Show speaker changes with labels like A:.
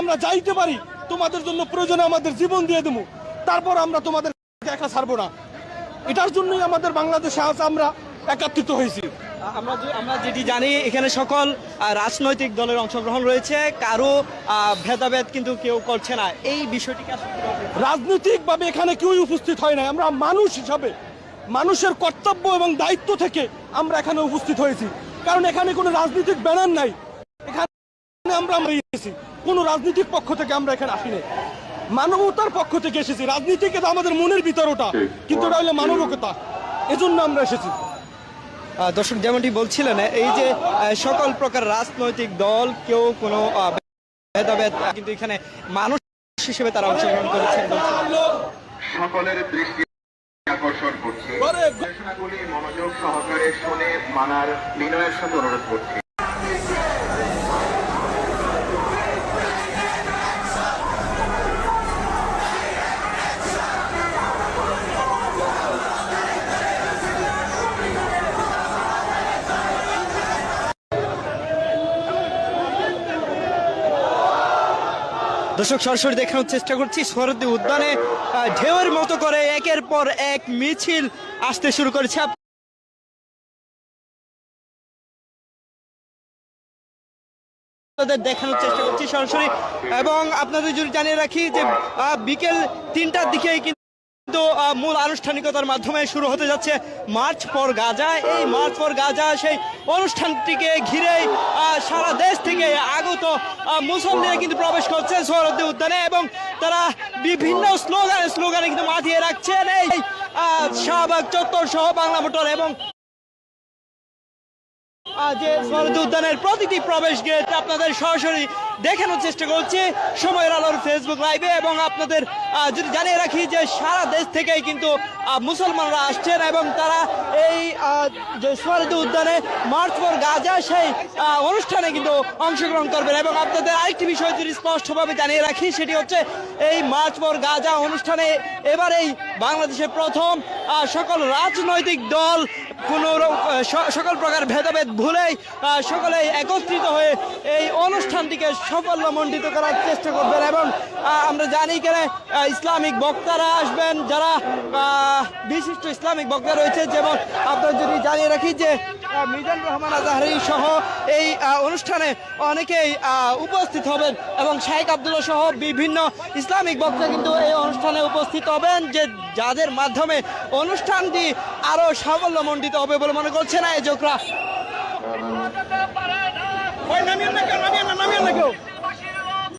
A: আমরা যাইতে পারি, তোমাদের জন্য প্রয়োজনে আমাদের জীবন দিয়ে দেবো, তারপর আমরা তোমাদের একা ছাড়বো না। এটার জন্যই আমাদের বাংলাদেশে আজ আমরা একত্রিত হয়েছি।
B: আমরা যেটি জানি এখানে সকল রাজনৈতিক দলের অংশগ্রহণ রয়েছে, কারো ভেদাভেদ কিন্তু কেউ করছে না। এই বিষয়টিকে
A: রাজনৈতিকভাবে এখানে কেউই উপস্থিত হয় না। আমরা মানুষ হিসাবে মানুষের কর্তব্য এবং দায়িত্ব থেকে আমরা এখানে উপস্থিত হয়েছি। কারণ এখানে কোনো রাজনৈতিক ব্যানার নাই, এখানে আমরা এসেছি কোনো রাজনৈতিক পক্ষ থেকে আমরা এখানে আসিনি, মানবতার পক্ষ থেকে এসেছি। রাজনীতিকে তো আমাদের মনের ভিতর ওটা, কিন্তু ওটা হলো মানবিকতা, এজন্য আমরা এসেছি।
B: দর্শক যেমনটি বলছিলেন, এই যে সকল প্রকার রাজনৈতিক দল, কেউ কোনো ভেদাভেদ কিন্তু এখানে মানুষ হিসেবে তারা অংশগ্রহণ করেছেন।
C: সকলের দৃষ্টি আকর্ষণ করছে, ঘোষণাগুলি মনোযোগ সহকারে শুনে মানার বিনয়ের সাথে অনুরোধ করছি।
B: দর্শক সরাসরি দেখানোর চেষ্টা করছি সোহরাওয়ার্দী উদ্যানে ঢেউয়ের মতো করে একের পর এক মিছিল আসতে শুরু করেছে। আপনাদের দেখানোর চেষ্টা করছি সরাসরি, এবং আপনাদের যদি জানিয়ে রাখি যে বিকেল 3টার দিকে কিন্তু মূল আনুষ্ঠানিকতার মাধ্যমে শুরু হতে যাচ্ছে মার্চ ফর গাজা। এই মার্চ ফর গাজা সেই অনুষ্ঠানটিকে ঘিরেই সারা দেশ থেকে আগত মুসল্লিরা কিন্তু প্রবেশ করছেন সোহরাওয়ার্দী উদ্যানে, এবং তারা বিভিন্ন স্লোগানে কিন্তু মাতিয়ে রাখছেন এই শাহবাগ চত্বর সহ বাংলা মোটর এবং যে সোহরাওয়ার্দী উদ্যানের প্রতিটি প্রবেশ গেট আপনাদের সরাসরি দেখানোর চেষ্টা করছি সময়ের আলোর ফেসবুক লাইভে। এবং আপনাদের যদি জানিয়ে রাখি যে সারা দেশ থেকেই কিন্তু মুসলমানরা আসছেন, এবং তারা এই যে সোহরাওয়ার্দী উদ্যানে মার্চ ফর গাজা সেই অনুষ্ঠানে কিন্তু অংশগ্রহণ করবেন। এবং আপনাদের আরেকটি বিষয় যদি স্পষ্টভাবে জানিয়ে রাখি, সেটি হচ্ছে এই মার্চ ফর গাজা অনুষ্ঠানে এবারেই বাংলাদেশের প্রথম সকল রাজনৈতিক দল কোনো সকল প্রকার ভেদাভেদ ভুলেই সকলে একত্রিত হয়ে এই অনুষ্ঠানটিকে সাফল্যমণ্ডিত করার চেষ্টা করবেন। এবং আমরা জানি কেন ইসলামিক বক্তারা আসবেন, যারা বিশিষ্ট ইসলামিক বক্তা রয়েছে, যেমন আপনারা যদি জানিয়ে রাখি যে মিজানুর রহমান আজহারী সহ এই অনুষ্ঠানে অনেকেই উপস্থিত হবেন, এবং শেখ আব্দুল্লাহ সহ বিভিন্ন ইসলামিক বক্তা কিন্তু এই অনুষ্ঠানে উপস্থিত হবেন, যে যাদের মাধ্যমে অনুষ্ঠানটি আরো সাফল্যমণ্ডিত হবে বলে মনে করছেন আয়োজকরা।